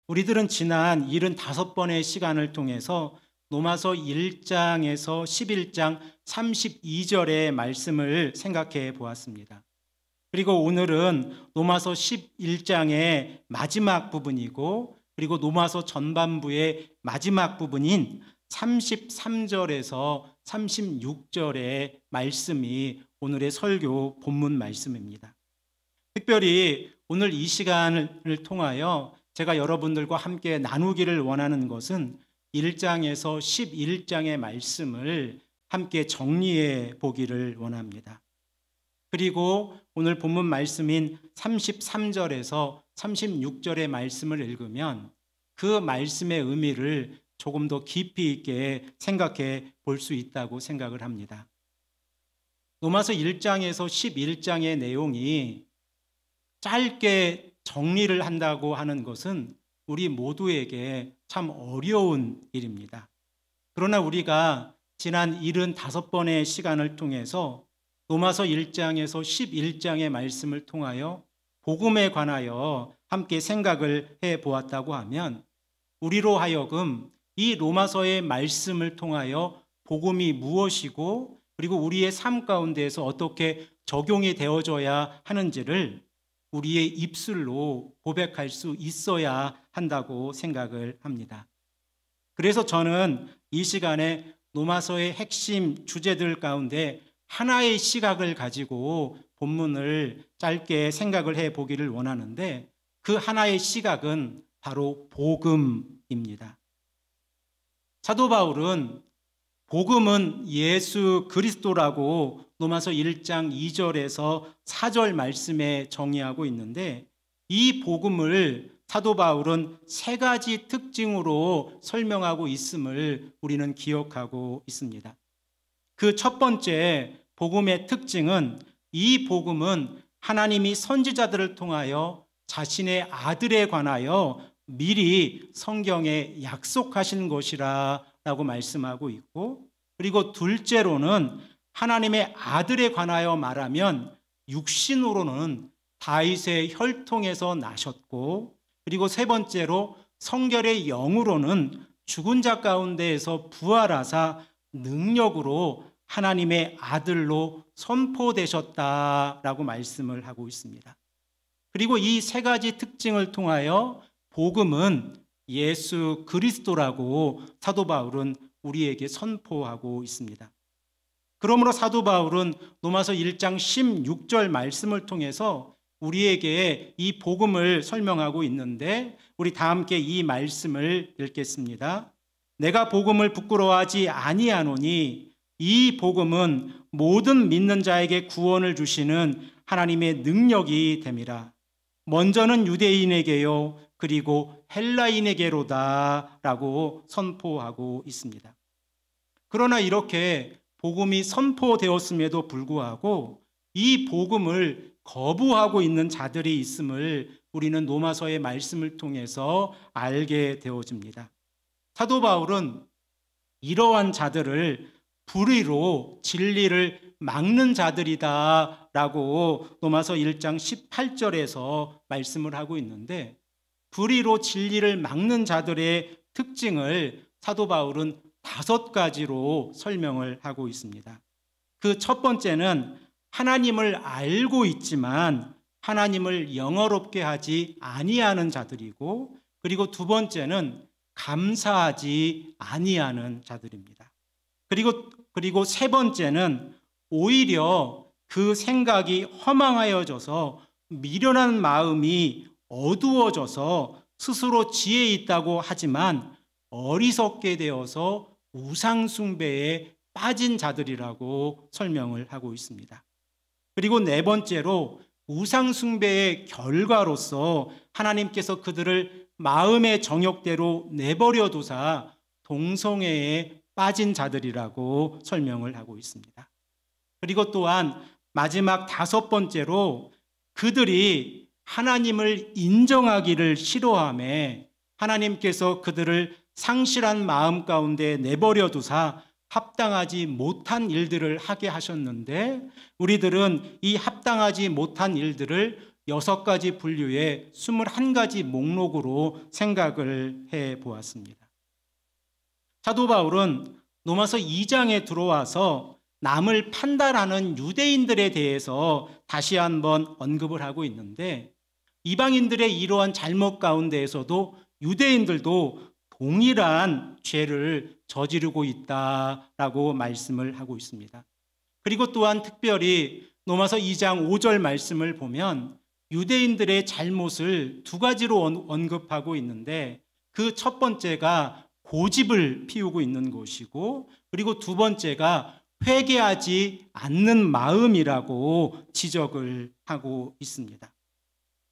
우리들은 지난 75번의 시간을 통해서 로마서 1장에서 11장 32절의 말씀을 생각해 보았습니다. 그리고 오늘은 로마서 11장의 마지막 부분이고, 그리고 로마서 전반부의 마지막 부분인 33절에서 36절의 말씀이 오늘의 설교 본문 말씀입니다. 특별히 오늘 이 시간을 통하여 제가 여러분들과 함께 나누기를 원하는 것은 1장에서 11장의 말씀을 함께 정리해 보기를 원합니다. 그리고 오늘 본문 말씀인 33절에서 36절의 말씀을 읽으면 그 말씀의 의미를 조금 더 깊이 있게 생각해 볼 수 있다고 생각을 합니다. 로마서 1장에서 11장의 내용이 짧게 정리를 한다고 하는 것은 우리 모두에게 참 어려운 일입니다. 그러나 우리가 지난 75번의 시간을 통해서 로마서 1장에서 11장의 말씀을 통하여 복음에 관하여 함께 생각을 해 보았다고 하면 우리로 하여금 이 로마서의 말씀을 통하여 복음이 무엇이고 그리고 우리의 삶 가운데에서 어떻게 적용이 되어져야 하는지를 우리의 입술로 고백할 수 있어야 한다고 생각을 합니다. 그래서 저는 이 시간에 로마서의 핵심 주제들 가운데 하나의 시각을 가지고 본문을 짧게 생각을 해 보기를 원하는데, 그 하나의 시각은 바로 복음입니다. 사도 바울은 복음은 예수 그리스도라고 로마서 1장 2절에서 4절 말씀에 정의하고 있는데, 이 복음을 사도 바울은 세 가지 특징으로 설명하고 있음을 우리는 기억하고 있습니다. 그 첫 번째 복음의 특징은, 이 복음은 하나님이 선지자들을 통하여 자신의 아들에 관하여 미리 성경에 약속하신 것이라고 말씀하고 있고, 그리고 둘째로는 하나님의 아들에 관하여 말하면 육신으로는 다윗의 혈통에서 나셨고, 그리고 세 번째로 성결의 영으로는 죽은 자 가운데에서 부활하사 능력으로 하나님의 아들로 선포되셨다라고 말씀을 하고 있습니다. 그리고 이 세 가지 특징을 통하여 복음은 예수 그리스도라고 사도 바울은 우리에게 선포하고 있습니다. 그러므로 사도 바울은 로마서 1장 16절 말씀을 통해서 우리에게 이 복음을 설명하고 있는데, 우리 다 함께 이 말씀을 읽겠습니다. 내가 복음을 부끄러워하지 아니하노니 이 복음은 모든 믿는 자에게 구원을 주시는 하나님의 능력이 됨이라. 먼저는 유대인에게요 그리고 헬라인에게로다 라고 선포하고 있습니다. 그러나 이렇게 복음이 선포되었음에도 불구하고 이 복음을 거부하고 있는 자들이 있음을 우리는 로마서의 말씀을 통해서 알게 되어집니다. 사도 바울은 이러한 자들을 불의로 진리를 막는 자들이다 라고 로마서 1장 18절에서 말씀을 하고 있는데, 불의로 진리를 막는 자들의 특징을 사도 바울은 5가지로 설명을 하고 있습니다. 그 첫 번째는 하나님을 알고 있지만 하나님을 영어롭게 하지 아니하는 자들이고, 그리고 두 번째는 감사하지 아니하는 자들입니다. 그리고 세 번째는 오히려 그 생각이 허망하여져서 미련한 마음이 어두워져서 스스로 지혜 있다고 하지만 어리석게 되어서 우상숭배에 빠진 자들이라고 설명을 하고 있습니다. 그리고 네 번째로 우상숭배의 결과로서 하나님께서 그들을 마음의 정욕대로 내버려 두사 동성애에 빠진 자들이라고 설명을 하고 있습니다. 그리고 또한 마지막 5번째로 그들이 하나님을 인정하기를 싫어하며 하나님께서 그들을 상실한 마음 가운데 내버려 두사 합당하지 못한 일들을 하게 하셨는데, 우리들은 이 합당하지 못한 일들을 6가지 분류의 21가지 목록으로 생각을 해 보았습니다. 사도 바울은 로마서 2장에 들어와서 남을 판단하는 유대인들에 대해서 다시 한번 언급을 하고 있는데, 이방인들의 이러한 잘못 가운데에서도 유대인들도 동일한 죄를 저지르고 있다라고 말씀을 하고 있습니다. 그리고 또한 특별히 로마서 2장 5절 말씀을 보면 유대인들의 잘못을 2가지로 언급하고 있는데, 그 첫 번째가 고집을 피우고 있는 것이고, 그리고 두 번째가 회개하지 않는 마음이라고 지적을 하고 있습니다.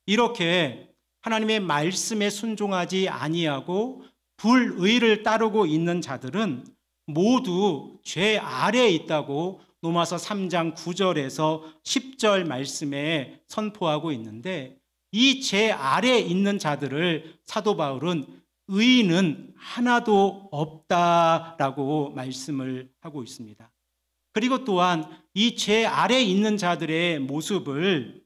이렇게 하나님의 말씀에 순종하지 아니하고 불의를 따르고 있는 자들은 모두 죄 아래에 있다고 로마서 3장 9절에서 10절 말씀에 선포하고 있는데, 이 죄 아래에 있는 자들을 사도 바울은 의인은 하나도 없다라고 말씀을 하고 있습니다. 그리고 또한 이 죄 아래에 있는 자들의 모습을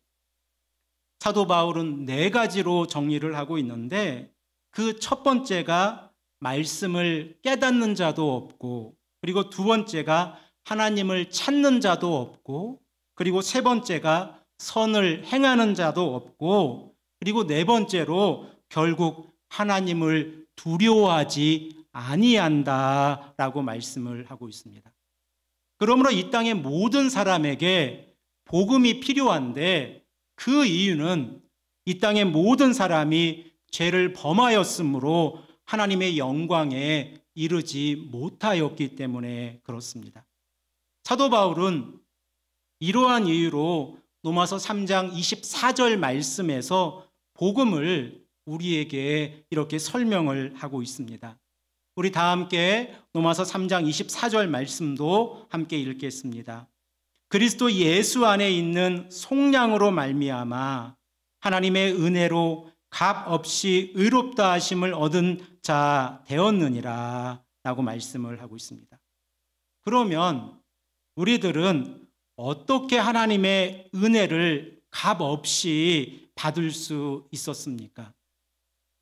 사도 바울은 4가지로 정리를 하고 있는데, 그 첫 번째가 말씀을 깨닫는 자도 없고, 그리고 두 번째가 하나님을 찾는 자도 없고, 그리고 세 번째가 선을 행하는 자도 없고, 그리고 네 번째로 결국 하나님을 두려워하지 아니한다라고 말씀을 하고 있습니다. 그러므로 이 땅의 모든 사람에게 복음이 필요한데, 그 이유는 이 땅의 모든 사람이 죄를 범하였으므로 하나님의 영광에 이르지 못하였기 때문에 그렇습니다. 사도 바울은 이러한 이유로 로마서 3장 24절 말씀에서 복음을 우리에게 이렇게 설명을 하고 있습니다. 우리 다 함께 로마서 3장 24절 말씀도 함께 읽겠습니다. 그리스도 예수 안에 있는 속량으로 말미암아 하나님의 은혜로 값 없이 의롭다 하심을 얻은 자 되었느니라 라고 말씀을 하고 있습니다. 그러면 우리들은 어떻게 하나님의 은혜를 값 없이 받을 수 있었습니까?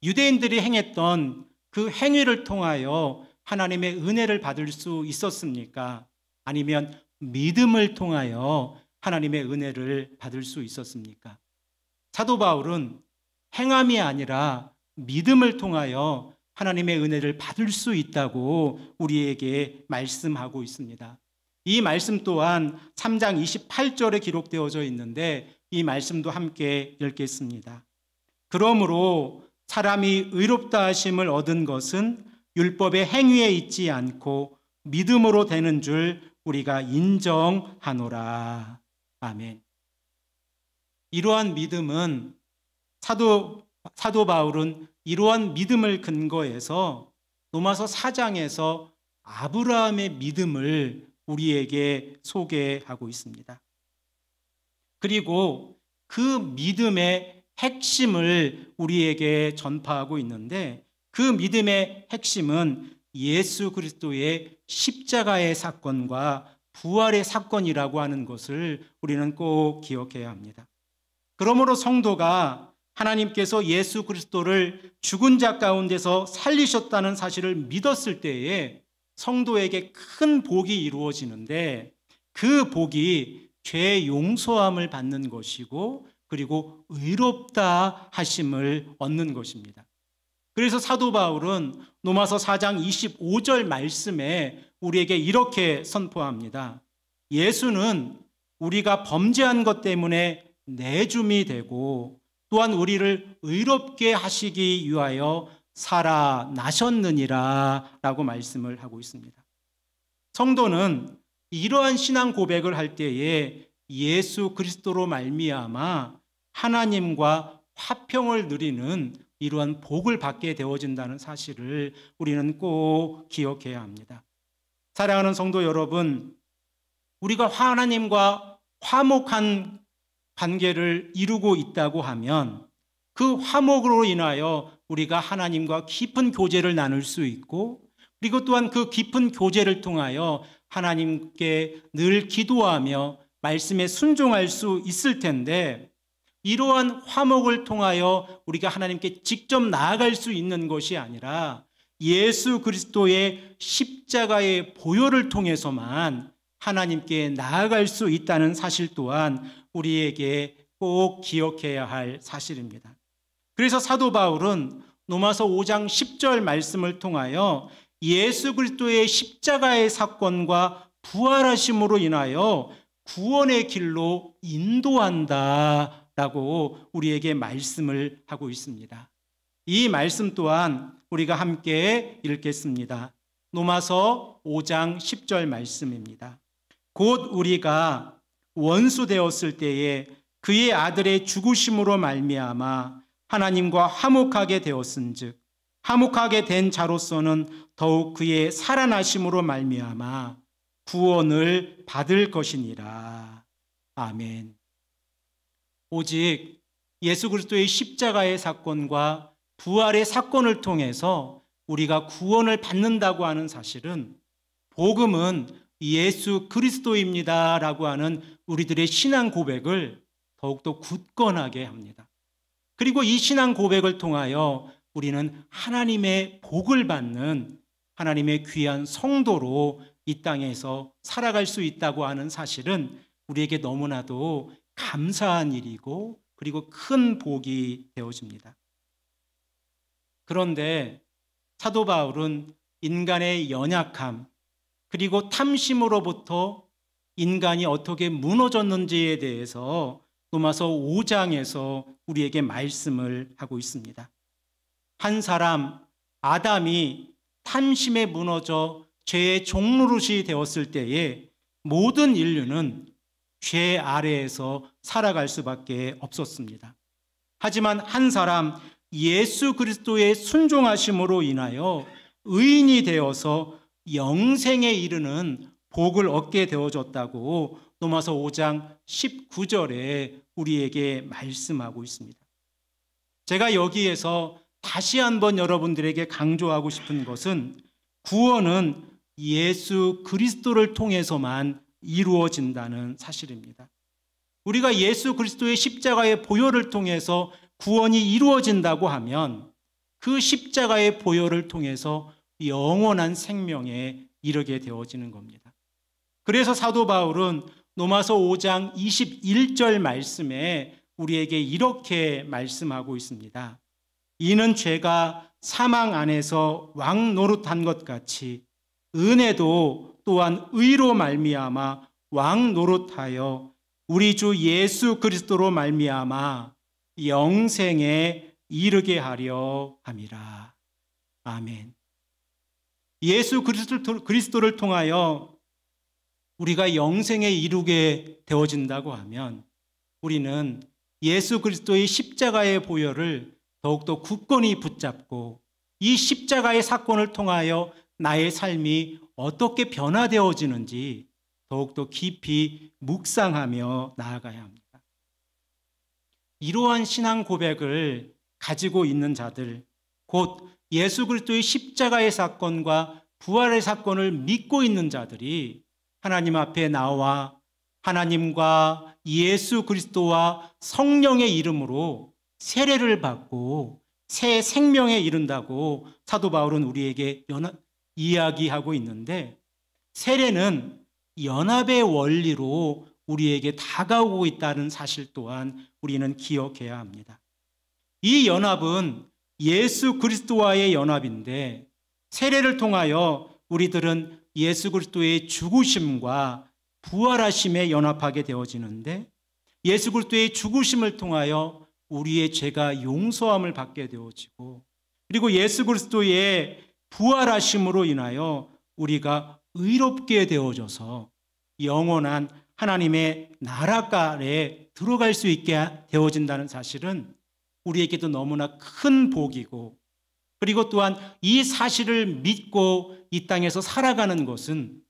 유대인들이 행했던 그 행위를 통하여 하나님의 은혜를 받을 수 있었습니까? 아니면 믿음을 통하여 하나님의 은혜를 받을 수 있었습니까? 사도 바울은 행함이 아니라 믿음을 통하여 하나님의 은혜를 받을 수 있다고 우리에게 말씀하고 있습니다. 이 말씀 또한 3장 28절에 기록되어져 있는데, 이 말씀도 함께 읽겠습니다. 그러므로 사람이 의롭다 하심을 얻은 것은 율법의 행위에 있지 않고 믿음으로 되는 줄 우리가 인정하노라. 아멘. 이러한 믿음은 사도 바울은 이러한 믿음을 근거해서 로마서 4장에서 아브라함의 믿음을 우리에게 소개하고 있습니다. 그리고 그 믿음의 핵심을 우리에게 전파하고 있는데, 그 믿음의 핵심은 예수 그리스도의 십자가의 사건과 부활의 사건이라고 하는 것을 우리는 꼭 기억해야 합니다. 그러므로 성도가 하나님께서 예수 그리스도를 죽은 자 가운데서 살리셨다는 사실을 믿었을 때에 성도에게 큰 복이 이루어지는데, 그 복이 죄 용서함을 받는 것이고, 그리고 의롭다 하심을 얻는 것입니다. 그래서 사도 바울은 로마서 4장 25절 말씀에 우리에게 이렇게 선포합니다. 예수는 우리가 범죄한 것 때문에 내줌이 되고, 또한 우리를 의롭게 하시기 위하여 살아나셨느니라 라고 말씀을 하고 있습니다. 성도는 이러한 신앙 고백을 할 때에 예수 그리스도로 말미암아 하나님과 화평을 누리는 이러한 복을 받게 되어진다는 사실을 우리는 꼭 기억해야 합니다. 사랑하는 성도 여러분, 우리가 하나님과 화목한 관계를 이루고 있다고 하면 그 화목으로 인하여 우리가 하나님과 깊은 교제를 나눌 수 있고, 그리고 또한 그 깊은 교제를 통하여 하나님께 늘 기도하며 말씀에 순종할 수 있을 텐데, 이러한 화목을 통하여 우리가 하나님께 직접 나아갈 수 있는 것이 아니라 예수 그리스도의 십자가의 보혈을 통해서만 하나님께 나아갈 수 있다는 사실 또한 우리에게 꼭 기억해야 할 사실입니다. 그래서 사도 바울은 로마서 5장 10절 말씀을 통하여 예수 그리스도의 십자가의 사건과 부활하심으로 인하여 구원의 길로 인도한다라고 우리에게 말씀을 하고 있습니다. 이 말씀 또한 우리가 함께 읽겠습니다. 로마서 5장 10절 말씀입니다. 곧 우리가 원수 되었을 때에 그의 아들의 죽으심으로 말미암아 하나님과 화목하게 되었은즉 화목하게 된 자로서는 더욱 그의 살아나심으로 말미암아 구원을 받을 것이니라. 아멘. 오직 예수 그리스도의 십자가의 사건과 부활의 사건을 통해서 우리가 구원을 받는다고 하는 사실은 복음은 예수 그리스도입니다라고 하는 우리들의 신앙 고백을 더욱더 굳건하게 합니다. 그리고 이 신앙 고백을 통하여 우리는 하나님의 복을 받는 하나님의 귀한 성도로 이 땅에서 살아갈 수 있다고 하는 사실은 우리에게 너무나도 감사한 일이고 그리고 큰 복이 되어집니다. 그런데 사도 바울은 인간의 연약함 그리고 탐심으로부터 인간이 어떻게 무너졌는지에 대해서 로마서 5장에서 우리에게 말씀을 하고 있습니다. 한 사람 아담이 탐심에 무너져 죄의 종노릇이 되었을 때에 모든 인류는 죄 아래에서 살아갈 수밖에 없었습니다. 하지만 한 사람 예수 그리스도의 순종하심으로 인하여 의인이 되어서 영생에 이르는 복을 얻게 되어졌다고 로마서 5장 19절에 우리에게 말씀하고 있습니다. 제가 여기에서 다시 한번 여러분들에게 강조하고 싶은 것은 구원은 예수 그리스도를 통해서만 이루어진다는 사실입니다. 우리가 예수 그리스도의 십자가의 보혈을 통해서 구원이 이루어진다고 하면 그 십자가의 보혈을 통해서 영원한 생명에 이르게 되어지는 겁니다. 그래서 사도 바울은 로마서 5장 21절 말씀에 우리에게 이렇게 말씀하고 있습니다. 이는 죄가 사망 안에서 왕노릇한 것 같이 은혜도 또한 의로 말미암아 왕노릇하여 우리 주 예수 그리스도로 말미암아 영생에 이르게 하려 함이라. 아멘. 예수 그리스도를 통하여 우리가 영생에 이르게 되어진다고 하면 우리는 예수 그리스도의 십자가의 보혈을 더욱더 굳건히 붙잡고 이 십자가의 사건을 통하여 나의 삶이 어떻게 변화되어지는지 더욱더 깊이 묵상하며 나아가야 합니다. 이러한 신앙 고백을 가지고 있는 자들, 곧 예수 그리스도의 십자가의 사건과 부활의 사건을 믿고 있는 자들이 하나님 앞에 나와 하나님과 예수 그리스도와 성령의 이름으로 세례를 받고 새 생명에 이른다고 사도 바울은 우리에게 이야기하고 있는데, 세례는 연합의 원리로 우리에게 다가오고 있다는 사실 또한 우리는 기억해야 합니다. 이 연합은 예수 그리스도와의 연합인데, 세례를 통하여 우리들은 예수 그리스도의 죽으심과 부활하심에 연합하게 되어지는데, 예수 그리스도의 죽으심을 통하여 우리의 죄가 용서함을 받게 되어지고, 그리고 예수 그리스도의 부활하심으로 인하여 우리가 의롭게 되어져서 영원한 하나님의 나라가에 들어갈 수 있게 되어진다는 사실은 우리에게도 너무나 큰 복이고, 그리고 또한 이 사실을 믿고 이 땅에서 살아가는 것은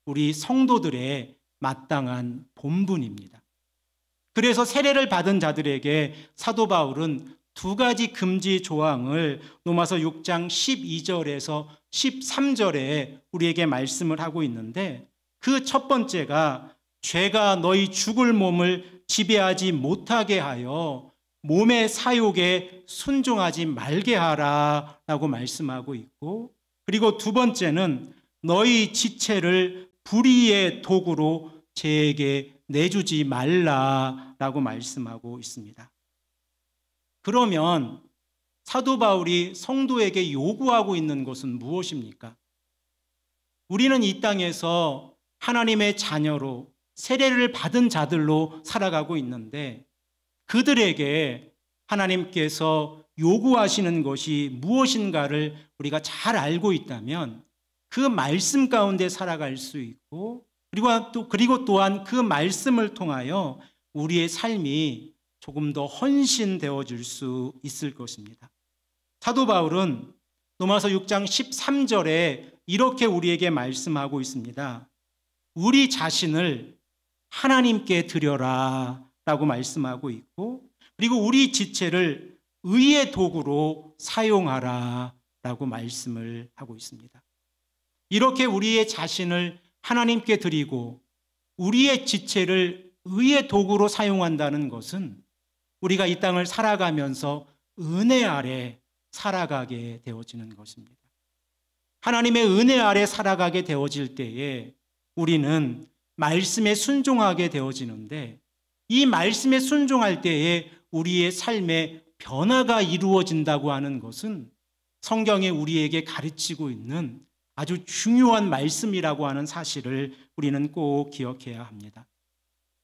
우리 성도들의 마땅한 본분입니다. 그래서 세례를 받은 자들에게 사도 바울은 두 가지 금지 조항을 로마서 6장 12절에서 13절에 우리에게 말씀을 하고 있는데, 그 첫 번째가 죄가 너희 죽을 몸을 지배하지 못하게 하여 몸의 사욕에 순종하지 말게 하라 라고 말씀하고 있고, 그리고 두 번째는 너희 지체를 불의의 도구로 죄에게 내주지 말라라고 말씀하고 있습니다. 그러면 사도 바울이 성도에게 요구하고 있는 것은 무엇입니까? 우리는 이 땅에서 하나님의 자녀로 세례를 받은 자들로 살아가고 있는데, 그들에게 하나님께서 요구하시는 것이 무엇인가를 우리가 잘 알고 있다면 그 말씀 가운데 살아갈 수 있고, 그리고 또한 그 말씀을 통하여 우리의 삶이 조금 더 헌신되어질 수 있을 것입니다. 사도 바울은 로마서 6장 13절에 이렇게 우리에게 말씀하고 있습니다. 우리 자신을 하나님께 드려라 라고 말씀하고 있고, 그리고 우리 지체를 의의 도구로 사용하라 라고 말씀을 하고 있습니다. 이렇게 우리의 자신을 하나님께 드리고 우리의 지체를 의의 도구로 사용한다는 것은 우리가 이 땅을 살아가면서 은혜 아래 살아가게 되어지는 것입니다. 하나님의 은혜 아래 살아가게 되어질 때에 우리는 말씀에 순종하게 되어지는데, 이 말씀에 순종할 때에 우리의 삶에 변화가 이루어진다고 하는 것은 성경에 우리에게 가르치고 있는 아주 중요한 말씀이라고 하는 사실을 우리는 꼭 기억해야 합니다.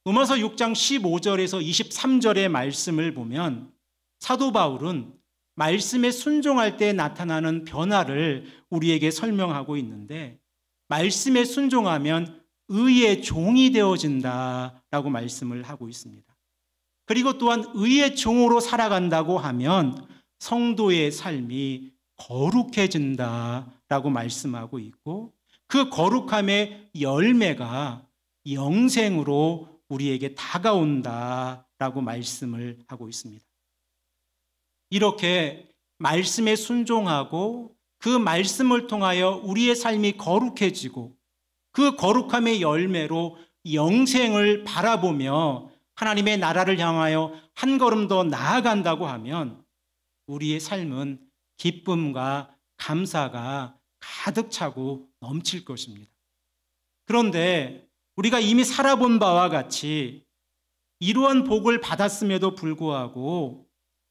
로마서 6장 15절에서 23절의 말씀을 보면 사도 바울은 말씀에 순종할 때 나타나는 변화를 우리에게 설명하고 있는데, 말씀에 순종하면 의의 종이 되어진다라고 말씀을 하고 있습니다. 그리고 또한 의의 종으로 살아간다고 하면 성도의 삶이 거룩해진다라고 말씀하고 있고, 그 거룩함의 열매가 영생으로 우리에게 다가온다라고 말씀을 하고 있습니다. 이렇게 말씀에 순종하고 그 말씀을 통하여 우리의 삶이 거룩해지고 그 거룩함의 열매로 영생을 바라보며 하나님의 나라를 향하여 한 걸음 더 나아간다고 하면 우리의 삶은 기쁨과 감사가 가득 차고 넘칠 것입니다. 그런데 우리가 이미 살아본 바와 같이 이러한 복을 받았음에도 불구하고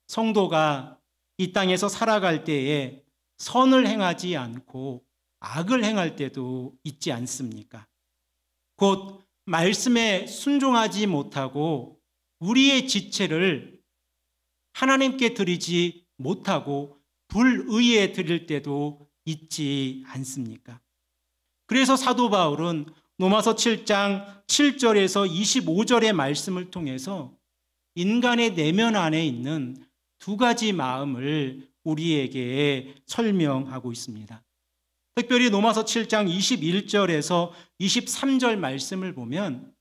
성도가 이 땅에서 살아갈 때에 선을 행하지 않고 악을 행할 때도 있지 않습니까? 곧 말씀에 순종하지 못하고 우리의 지체를 하나님께 드리지 못하고 불의에 드릴 때도 있지 않습니까? 그래서 사도 바울은 로마서 7장 7절에서 25절의 말씀을 통해서 인간의 내면 안에 있는 두 가지 마음을 우리에게 설명하고 있습니다. 특별히 로마서 7장 21절에서 23절 말씀을 보면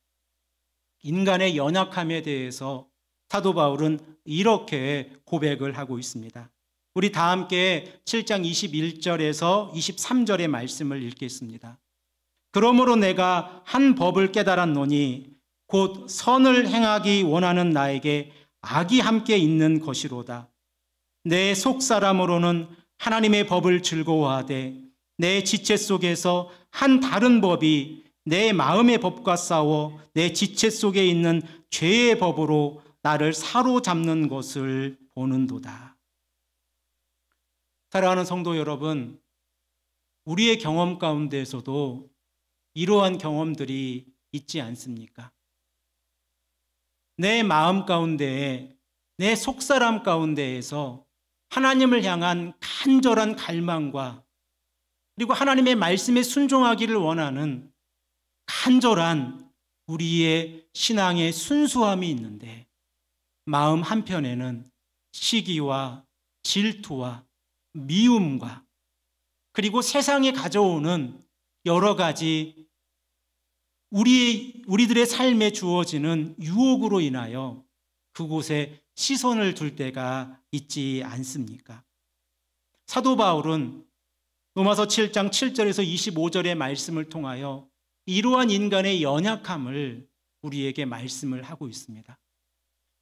인간의 연약함에 대해서 사도 바울은 이렇게 고백을 하고 있습니다. 우리 다 함께 7장 21절에서 23절의 말씀을 읽겠습니다. 그러므로 내가 한 법을 깨달았노니 곧 선을 행하기 원하는 나에게 악이 함께 있는 것이로다. 내 속사람으로는 하나님의 법을 즐거워하되 내 지체 속에서 한 다른 법이 내 마음의 법과 싸워 내 지체 속에 있는 죄의 법으로 나를 사로잡는 것을 보는도다. 사랑하는 성도 여러분, 우리의 경험 가운데에서도 이러한 경험들이 있지 않습니까? 내 마음 가운데에, 내 속사람 가운데에서 하나님을 향한 간절한 갈망과 그리고 하나님의 말씀에 순종하기를 원하는 간절한 우리의 신앙의 순수함이 있는데 마음 한편에는 시기와 질투와 미움과 그리고 세상이 가져오는 여러 가지 우리들의 삶에 주어지는 유혹으로 인하여 그곳에 시선을 둘 때가 있지 않습니까? 사도 바울은 로마서 7장 7절에서 25절의 말씀을 통하여 이러한 인간의 연약함을 우리에게 말씀을 하고 있습니다.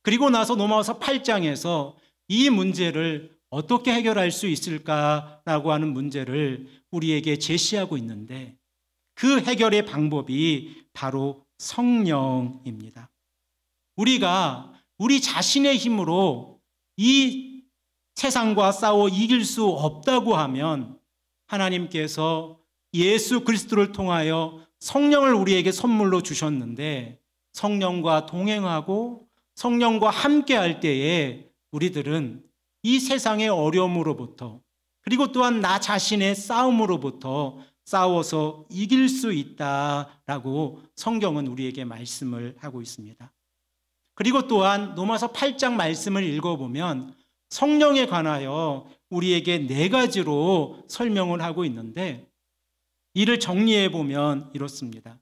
그리고 나서 로마서 8장에서 이 문제를 어떻게 해결할 수 있을까라고 하는 문제를 우리에게 제시하고 있는데, 그 해결의 방법이 바로 성령입니다. 우리가 우리 자신의 힘으로 이 세상과 싸워 이길 수 없다고 하면 하나님께서 예수 그리스도를 통하여 성령을 우리에게 선물로 주셨는데, 성령과 동행하고 성령과 함께 할 때에 우리들은 이 세상의 어려움으로부터, 그리고 또한 나 자신의 싸움으로부터 싸워서 이길 수 있다라고 성경은 우리에게 말씀을 하고 있습니다. 그리고 또한 로마서 8장 말씀을 읽어보면 성령에 관하여 우리에게 4가지로 설명을 하고 있는데, 이를 정리해 보면 이렇습니다.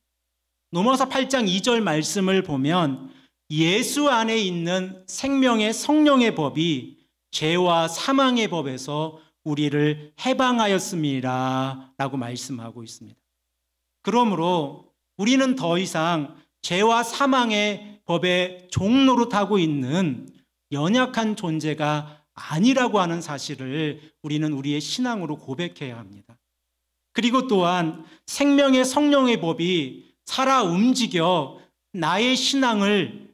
로마서 8장 2절 말씀을 보면 예수 안에 있는 생명의 성령의 법이 죄와 사망의 법에서 우리를 해방하였습니다 라고 말씀하고 있습니다. 그러므로 우리는 더 이상 죄와 사망의 법의 종노릇하고 있는 연약한 존재가 아니라고 하는 사실을 우리는 우리의 신앙으로 고백해야 합니다. 그리고 또한 생명의 성령의 법이 살아 움직여 나의 신앙을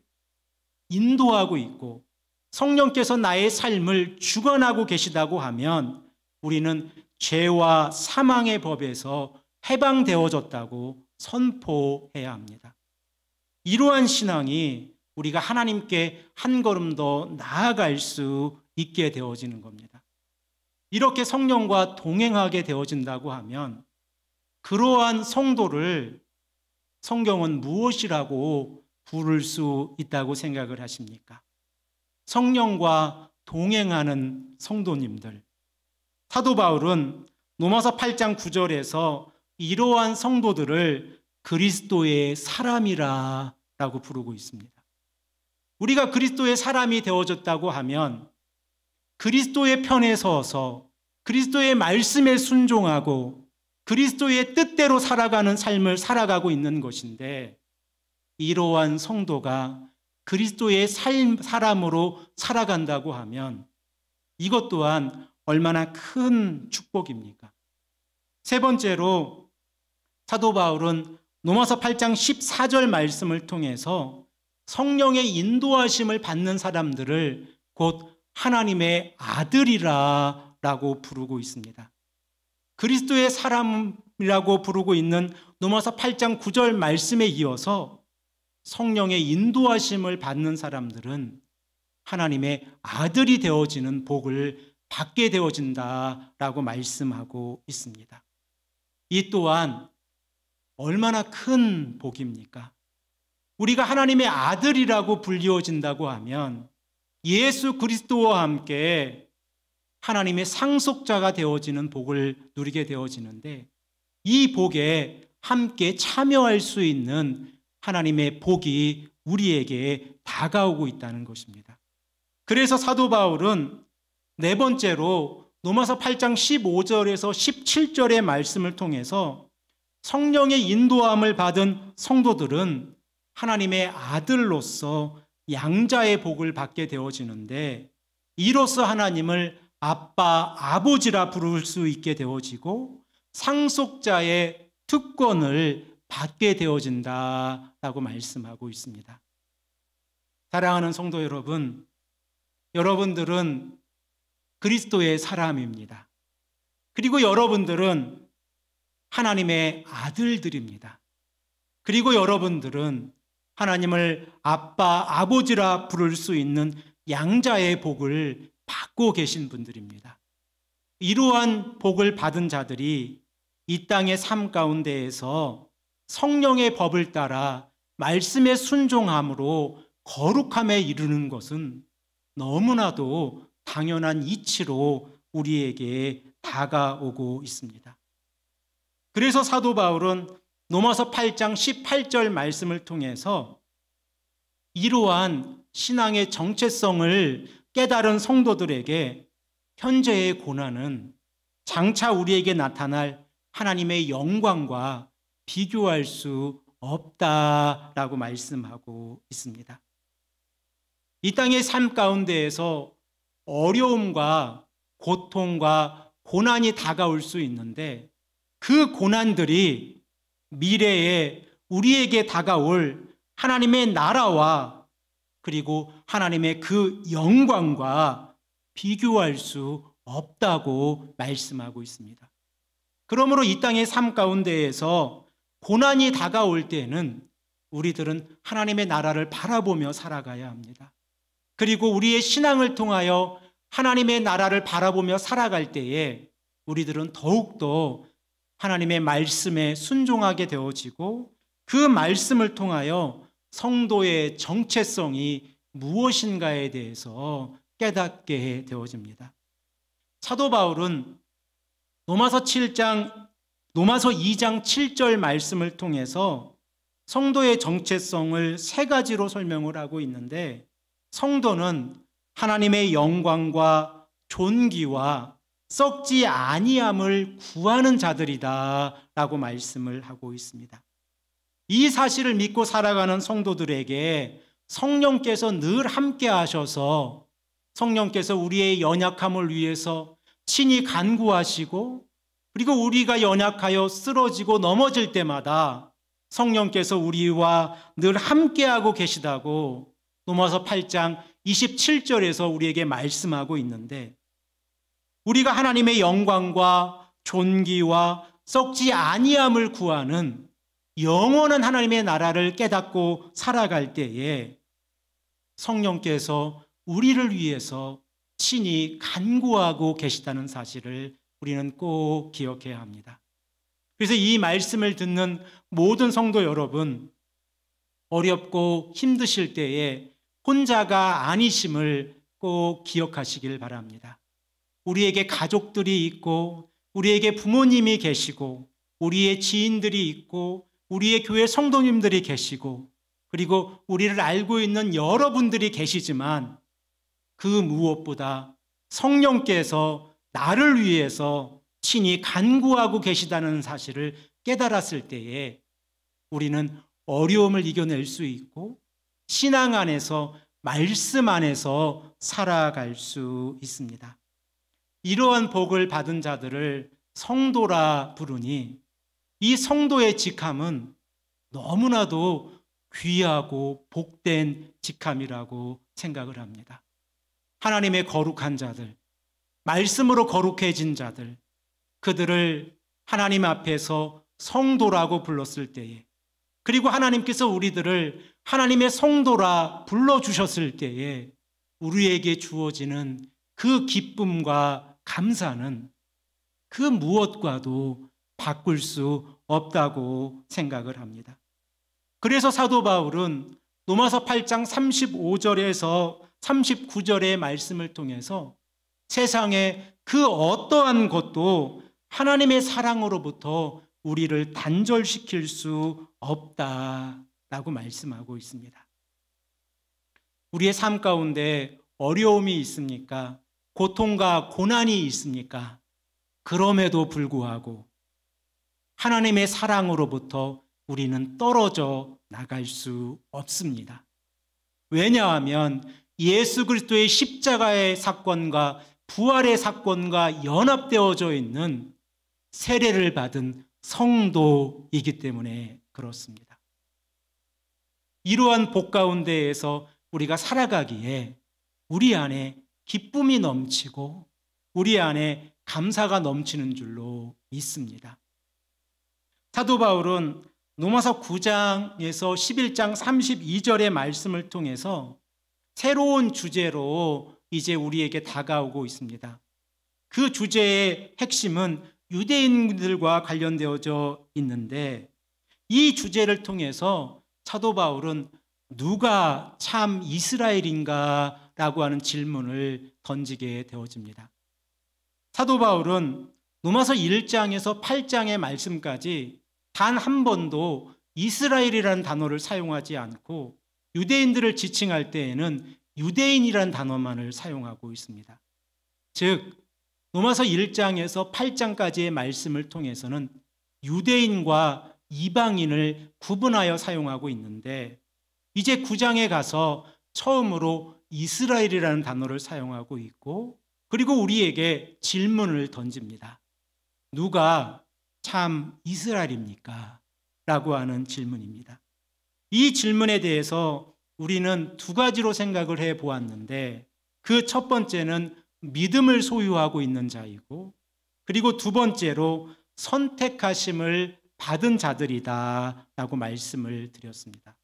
인도하고 있고 성령께서 나의 삶을 주관하고 계시다고 하면 우리는 죄와 사망의 법에서 해방되어졌다고 선포해야 합니다. 이러한 신앙이 우리가 하나님께 한 걸음 더 나아갈 수 있게 되어지는 겁니다. 이렇게 성령과 동행하게 되어진다고 하면 그러한 성도를 성경은 무엇이라고 부를 수 있다고 생각을 하십니까? 성령과 동행하는 성도님들. 사도 바울은 로마서 8장 9절에서 이러한 성도들을 그리스도의 사람이라 라고 부르고 있습니다. 우리가 그리스도의 사람이 되어졌다고 하면 그리스도의 편에 서서 그리스도의 말씀에 순종하고 그리스도의 뜻대로 살아가는 삶을 살아가고 있는 것인데, 이러한 성도가 그리스도의 사람으로 살아간다고 하면 이것 또한 얼마나 큰 축복입니까? 세 번째로 사도 바울은 로마서 8장 14절 말씀을 통해서 성령의 인도하심을 받는 사람들을 곧 하나님의 아들이라 라고 부르고 있습니다. 그리스도의 사람이라고 부르고 있는 로마서 8장 9절 말씀에 이어서 성령의 인도하심을 받는 사람들은 하나님의 아들이 되어지는 복을 받게 되어진다라고 말씀하고 있습니다. 이 또한 얼마나 큰 복입니까? 우리가 하나님의 아들이라고 불리워진다고 하면 예수 그리스도와 함께 하나님의 상속자가 되어지는 복을 누리게 되어지는데, 이 복에 함께 참여할 수 있는 하나님의 복이 우리에게 다가오고 있다는 것입니다. 그래서 사도 바울은 네 번째로 로마서 8장 15절에서 17절의 말씀을 통해서 성령의 인도함을 받은 성도들은 하나님의 아들로서 양자의 복을 받게 되어지는데, 이로써 하나님을 아빠, 아버지라 부를 수 있게 되어지고 상속자의 특권을 받게 되어진다라고 말씀하고 있습니다. 사랑하는 성도 여러분, 여러분들은 그리스도의 사람입니다. 그리고 여러분들은 하나님의 아들들입니다. 그리고 여러분들은 하나님을 아빠, 아버지라 부를 수 있는 양자의 복을 받고 계신 분들입니다. 이러한 복을 받은 자들이 이 땅의 삶 가운데에서 성령의 법을 따라 말씀에 순종함으로 거룩함에 이르는 것은 너무나도 당연한 이치로 우리에게 다가오고 있습니다. 그래서 사도 바울은 로마서 8장 18절 말씀을 통해서 이러한 신앙의 정체성을 깨달은 성도들에게 현재의 고난은 장차 우리에게 나타날 하나님의 영광과 비교할 수 없다라고 말씀하고 있습니다. 이 땅의 삶 가운데에서 어려움과 고통과 고난이 다가올 수 있는데 그 고난들이 미래에 우리에게 다가올 하나님의 나라와 그리고 하나님의 그 영광과 비교할 수 없다고 말씀하고 있습니다. 그러므로 이 땅의 삶 가운데에서 고난이 다가올 때는 우리들은 하나님의 나라를 바라보며 살아가야 합니다. 그리고 우리의 신앙을 통하여 하나님의 나라를 바라보며 살아갈 때에 우리들은 더욱더 하나님의 말씀에 순종하게 되어지고 그 말씀을 통하여 성도의 정체성이 무엇인가에 대해서 깨닫게 되어집니다. 사도 바울은 로마서 2장 7절 말씀을 통해서 성도의 정체성을 세 가지로 설명을 하고 있는데 성도는 하나님의 영광과 존귀와 썩지 아니함을 구하는 자들이다 라고 말씀을 하고 있습니다. 이 사실을 믿고 살아가는 성도들에게 성령께서 늘 함께 하셔서 성령께서 우리의 연약함을 위해서 친히 간구하시고 그리고 우리가 연약하여 쓰러지고 넘어질 때마다 성령께서 우리와 늘 함께하고 계시다고 로마서 8장 27절에서 우리에게 말씀하고 있는데 우리가 하나님의 영광과 존귀와 썩지 아니함을 구하는 영원한 하나님의 나라를 깨닫고 살아갈 때에 성령께서 우리를 위해서 친히 간구하고 계시다는 사실을 우리는 꼭 기억해야 합니다. 그래서 이 말씀을 듣는 모든 성도 여러분, 어렵고 힘드실 때에 혼자가 아니심을 꼭 기억하시길 바랍니다. 우리에게 가족들이 있고 우리에게 부모님이 계시고 우리의 지인들이 있고 우리의 교회 성도님들이 계시고 그리고 우리를 알고 있는 여러분들이 계시지만 그 무엇보다 성령께서 나를 위해서 친히 간구하고 계시다는 사실을 깨달았을 때에 우리는 어려움을 이겨낼 수 있고 신앙 안에서 말씀 안에서 살아갈 수 있습니다. 이러한 복을 받은 자들을 성도라 부르니 이 성도의 직함은 너무나도 귀하고 복된 직함이라고 생각을 합니다. 하나님의 거룩한 자들, 말씀으로 거룩해진 자들, 그들을 하나님 앞에서 성도라고 불렀을 때에 그리고 하나님께서 우리들을 하나님의 성도라 불러주셨을 때에 우리에게 주어지는 그 기쁨과 감사는 그 무엇과도 바꿀 수 없다고 생각을 합니다. 그래서 사도 바울은 로마서 8장 35절에서 39절의 말씀을 통해서 세상의 그 어떠한 것도 하나님의 사랑으로부터 우리를 단절시킬 수 없다라고 말씀하고 있습니다. 우리의 삶 가운데 어려움이 있습니까? 고통과 고난이 있습니까? 그럼에도 불구하고 하나님의 사랑으로부터 우리는 떨어져 나갈 수 없습니다. 왜냐하면 예수 그리스도의 십자가의 사건과 부활의 사건과 연합되어져 있는 세례를 받은 성도이기 때문에 그렇습니다. 이러한 복 가운데에서 우리가 살아가기에 우리 안에 기쁨이 넘치고 우리 안에 감사가 넘치는 줄로 믿습니다. 사도 바울은 로마서 9장에서 11장 32절의 말씀을 통해서 새로운 주제로 이제 우리에게 다가오고 있습니다. 그 주제의 핵심은 유대인들과 관련되어져 있는데 이 주제를 통해서 사도 바울은 누가 참 이스라엘인가 라고 하는 질문을 던지게 되어집니다. 사도 바울은 로마서 1장에서 8장의 말씀까지 단 한 번도 이스라엘이라는 단어를 사용하지 않고 유대인들을 지칭할 때에는 유대인이라는 단어만을 사용하고 있습니다. 즉 로마서 1장에서 8장까지의 말씀을 통해서는 유대인과 이방인을 구분하여 사용하고 있는데 이제 9장에 가서 처음으로 이스라엘이라는 단어를 사용하고 있고, 그리고 우리에게 질문을 던집니다. 누가 참 이스라엘입니까? 라고 하는 질문입니다. 이 질문에 대해서 우리는 두 가지로 생각을 해 보았는데, 그 첫 번째는 믿음을 소유하고 있는 자이고, 그리고 두 번째로 선택하심을 받은 자들이다 라고 말씀을 드렸습니다.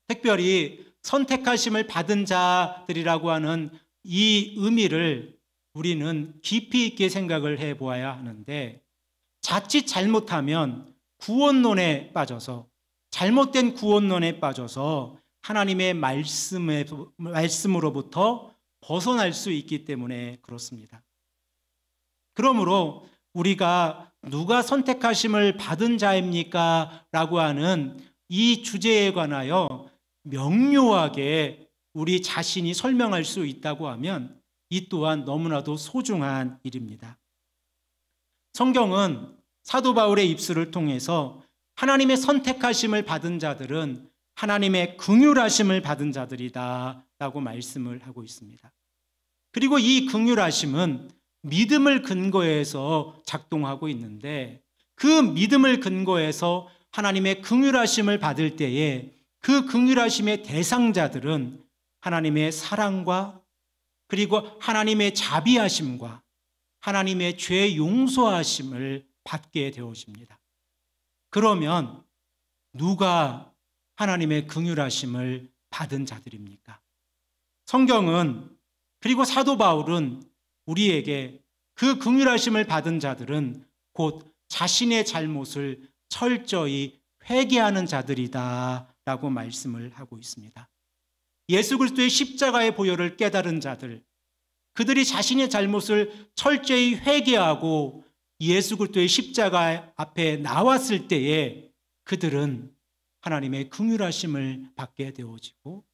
특별히 선택하심을 받은 자들이라고 하는 이 의미를 우리는 깊이 있게 생각을 해 보아야 하는데, 자칫 잘못하면 구원론에 빠져서, 잘못된 구원론에 빠져서 하나님의 말씀으로부터 벗어날 수 있기 때문에 그렇습니다. 그러므로 우리가 누가 선택하심을 받은 자입니까? 라고 하는 이 주제에 관하여 명료하게 우리 자신이 설명할 수 있다고 하면 이 또한 너무나도 소중한 일입니다. 성경은 사도 바울의 입술을 통해서 하나님의 선택하심을 받은 자들은 하나님의 긍휼하심을 받은 자들이다 라고 말씀을 하고 있습니다. 그리고 이 긍휼하심은 믿음을 근거해서 작동하고 있는데, 그 믿음을 근거해서 하나님의 긍휼하심을 받을 때에 그 긍휼하심의 대상자들은 하나님의 사랑과, 그리고 하나님의 자비하심과 하나님의 죄 용서하심을 받게 되어집니다. 그러면 누가 하나님의 긍휼하심을 받은 자들입니까? 성경은, 그리고 사도 바울은 우리에게 그 긍휼하심을 받은 자들은 곧 자신의 잘못을 철저히 회개하는 자들이다 라고 말씀을 하고 있습니다. 예수 그리스도의 십자가의 보혈을 깨달은 자들, 그들이 자신의 잘못을 철저히 회개하고 예수 그리스도의 십자가 앞에 나왔을 때에 그들은 하나님의 긍휼하심을 받게 되어지고,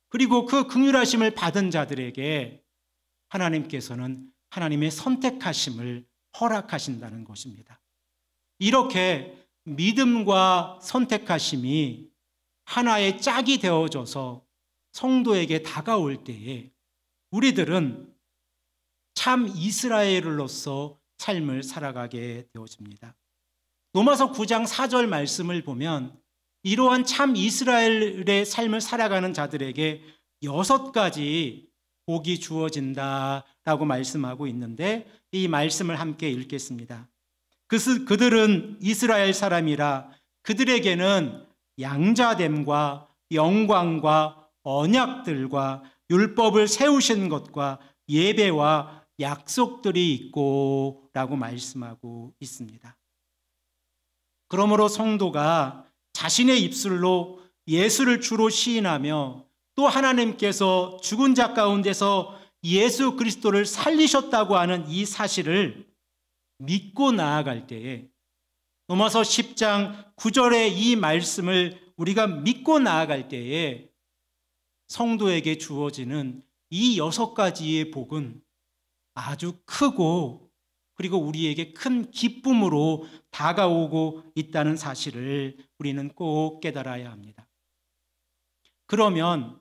그리고 그 긍휼하심을 받은 자들에게 하나님께서는 하나님의 선택하심을 허락하신다는 것입니다. 이렇게 믿음과 선택하심이 하나의 짝이 되어져서 성도에게 다가올 때에 우리들은 참 이스라엘로서 삶을 살아가게 되어집니다. 로마서 9장 4절 말씀을 보면 이러한 참 이스라엘의 삶을 살아가는 자들에게 6가지 복이 주어진다라고 말씀하고 있는데, 이 말씀을 함께 읽겠습니다. 그들은 이스라엘 사람이라 그들에게는 양자됨과 영광과 언약들과 율법을 세우신 것과 예배와 약속들이 있고 라고 말씀하고 있습니다. 그러므로 성도가 자신의 입술로 예수를 주로 시인하며 또 하나님께서 죽은 자 가운데서 예수 그리스도를 살리셨다고 하는 이 사실을 믿고 나아갈 때에, 로마서 10장 9절의 이 말씀을 우리가 믿고 나아갈 때에 성도에게 주어지는 이 6가지의 복은 아주 크고, 그리고 우리에게 큰 기쁨으로 다가오고 있다는 사실을 우리는 꼭 깨달아야 합니다. 그러면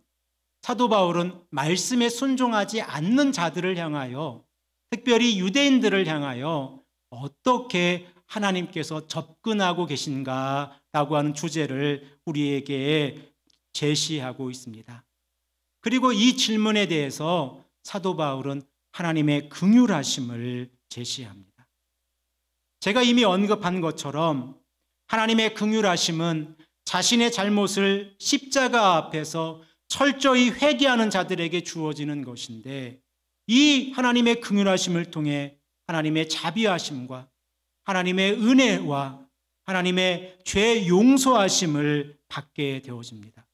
사도 바울은 말씀에 순종하지 않는 자들을 향하여, 특별히 유대인들을 향하여 어떻게 하나님께서 접근하고 계신가라고 하는 주제를 우리에게 제시하고 있습니다. 그리고 이 질문에 대해서 사도 바울은 하나님의 긍휼하심을 제시합니다. 제가 이미 언급한 것처럼 하나님의 긍휼하심은 자신의 잘못을 십자가 앞에서 철저히 회개하는 자들에게 주어지는 것인데, 이 하나님의 긍휼하심을 통해 하나님의 자비하심과 하나님의 은혜와 하나님의 죄 용서하심을 받게 되어집니다.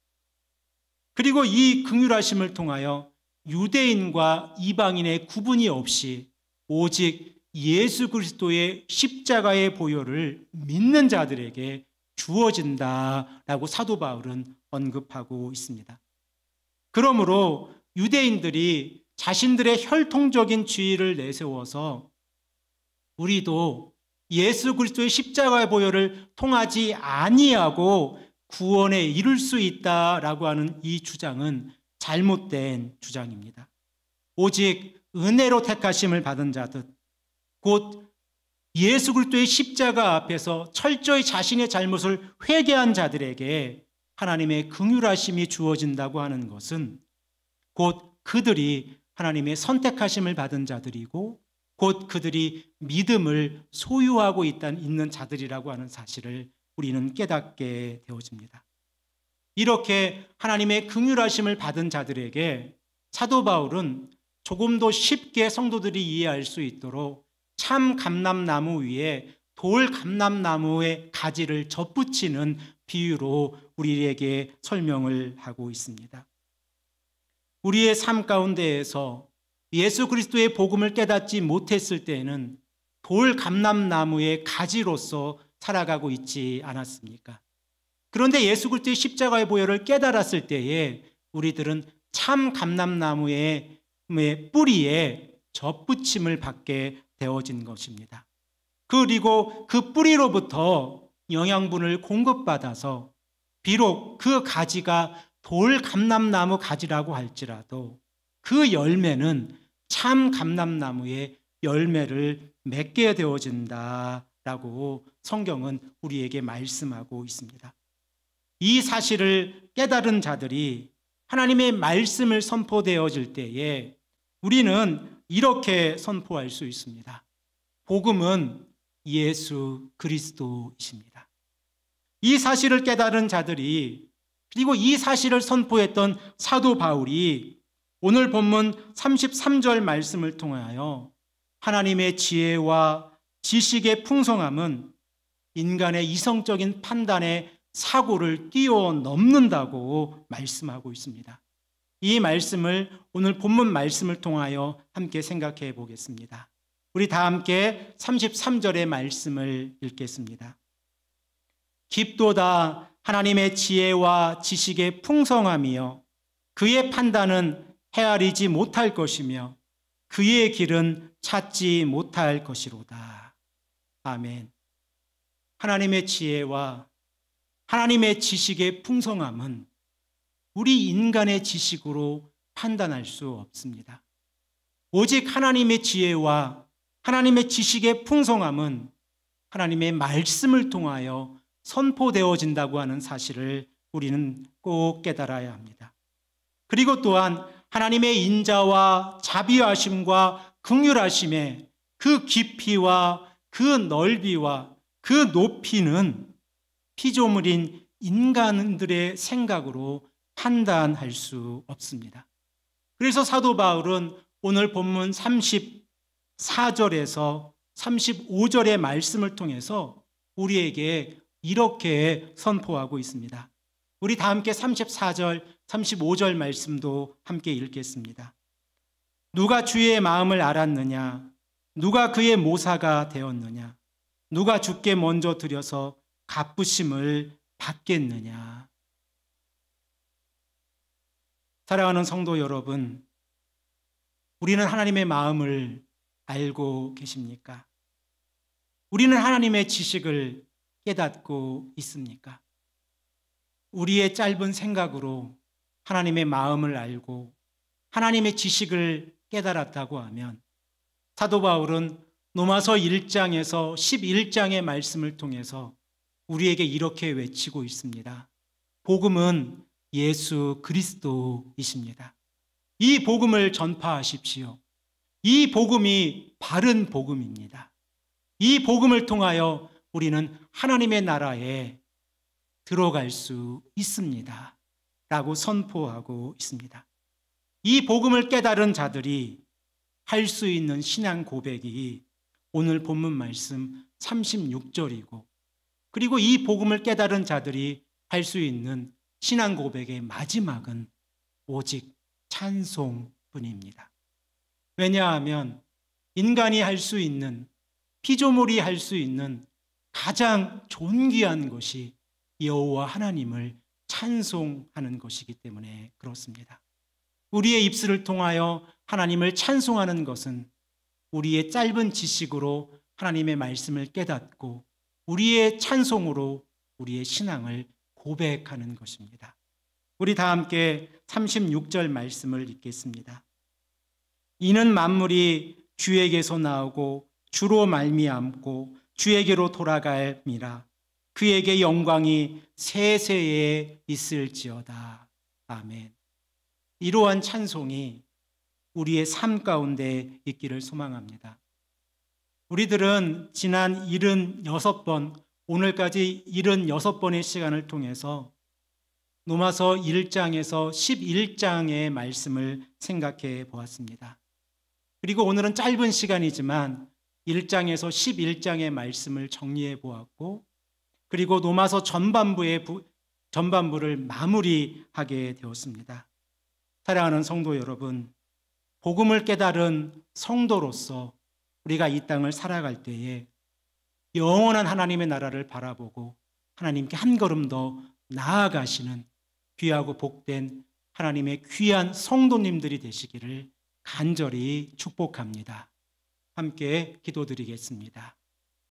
그리고 이 긍휼하심을 통하여 유대인과 이방인의 구분이 없이 오직 예수 그리스도의 십자가의 보혈을 믿는 자들에게 주어진다라고 사도 바울은 언급하고 있습니다. 그러므로 유대인들이 자신들의 혈통적인 지위를 내세워서 우리도 예수 그리스도의 십자가의 보혈을 통하지 아니하고 구원에 이룰 수 있다라고 하는 이 주장은 잘못된 주장입니다. 오직 은혜로 택하심을 받은 자들, 곧 예수 그리스도의 십자가 앞에서 철저히 자신의 잘못을 회개한 자들에게 하나님의 긍휼하심이 주어진다고 하는 것은 곧 그들이 하나님의 선택하심을 받은 자들이고 곧 그들이 믿음을 소유하고 있는 자들이라고 하는 사실을 우리는 깨닫게 되어집니다. 이렇게 하나님의 긍휼하심을 받은 자들에게 사도 바울은 조금 더 쉽게 성도들이 이해할 수 있도록 참 감람나무 위에 돌 감람나무의 가지를 접붙이는 비유로 우리에게 설명을 하고 있습니다. 우리의 삶 가운데에서 예수 그리스도의 복음을 깨닫지 못했을 때에는 돌 감람나무의 가지로서 살아가고 있지 않았습니까? 그런데 예수 그리스도의 십자가의 보혈을 깨달았을 때에 우리들은 참 감람나무의 뿌리에 접붙임을 받게 되어진 것입니다. 그리고 그 뿌리로부터 영양분을 공급받아서 비록 그 가지가 돌 감람나무 가지라고 할지라도 그 열매는 참 감람나무의 열매를 맺게 되어진다라고 성경은 우리에게 말씀하고 있습니다. 이 사실을 깨달은 자들이 하나님의 말씀을 선포되어질 때에 우리는 이렇게 선포할 수 있습니다. 복음은 예수 그리스도이십니다. 이 사실을 깨달은 자들이 그리고 이 사실을 선포했던 사도 바울이 오늘 본문 33절 말씀을 통하여 하나님의 지혜와 지식의 풍성함은 인간의 이성적인 판단의 사고를 뛰어넘는다고 말씀하고 있습니다. 이 말씀을 오늘 본문 말씀을 통하여 함께 생각해 보겠습니다. 우리 다 함께 33절의 말씀을 읽겠습니다. 깊도다 하나님의 지혜와 지식의 풍성함이여 그의 판단은 헤아리지 못할 것이며 그의 길은 찾지 못할 것이로다. 아멘. 하나님의 지혜와 하나님의 지식의 풍성함은 우리 인간의 지식으로 판단할 수 없습니다. 오직 하나님의 지혜와 하나님의 지식의 풍성함은 하나님의 말씀을 통하여 선포되어진다고 하는 사실을 우리는 꼭 깨달아야 합니다. 그리고 또한 하나님의 인자와 자비하심과 긍휼하심의 그 깊이와 그 넓이와 그 높이는 피조물인 인간들의 생각으로 판단할 수 없습니다. 그래서 사도 바울은 오늘 본문 34절에서 35절의 말씀을 통해서 우리에게 이렇게 선포하고 있습니다. 우리 다 함께 34절, 35절 말씀도 함께 읽겠습니다. 누가 주의 마음을 알았느냐? 누가 그의 모사가 되었느냐? 누가 주께 먼저 드려서 갚으심을 받겠느냐? 사랑하는 성도 여러분, 우리는 하나님의 마음을 알고 계십니까? 우리는 하나님의 지식을 깨닫고 있습니까? 우리의 짧은 생각으로 하나님의 마음을 알고 하나님의 지식을 깨달았다고 하면 사도 바울은 로마서 1장에서 11장의 말씀을 통해서 우리에게 이렇게 외치고 있습니다. 복음은 예수 그리스도이십니다. 이 복음을 전파하십시오. 이 복음이 바른 복음입니다. 이 복음을 통하여 우리는 하나님의 나라에 들어갈 수 있습니다. 라고 선포하고 있습니다. 이 복음을 깨달은 자들이 할 수 있는 신앙 고백이 오늘 본문 말씀 36절이고 그리고 이 복음을 깨달은 자들이 할 수 있는 신앙 고백의 마지막은 오직 찬송뿐입니다. 왜냐하면 인간이 할 수 있는, 피조물이 할 수 있는 가장 존귀한 것이 여호와 하나님을 찬송하는 것이기 때문에 그렇습니다. 우리의 입술을 통하여 하나님을 찬송하는 것은 우리의 짧은 지식으로 하나님의 말씀을 깨닫고 우리의 찬송으로 우리의 신앙을 고백하는 것입니다. 우리 다 함께 36절 말씀을 읽겠습니다. 이는 만물이 주에게서 나오고 주로 말미암고 주에게로 돌아갈미라. 그에게 영광이 세세에 있을지어다. 아멘. 이러한 찬송이 우리의 삶 가운데 있기를 소망합니다. 우리들은 지난 76번, 오늘까지 76번의 시간을 통해서 로마서 1장에서 11장의 말씀을 생각해 보았습니다. 그리고 오늘은 짧은 시간이지만 1장에서 11장의 말씀을 정리해 보았고, 그리고 로마서 전반부를 마무리하게 되었습니다. 사랑하는 성도 여러분, 복음을 깨달은 성도로서 우리가 이 땅을 살아갈 때에 영원한 하나님의 나라를 바라보고 하나님께 한 걸음 더 나아가시는 귀하고 복된 하나님의 귀한 성도님들이 되시기를 간절히 축복합니다. 함께 기도드리겠습니다.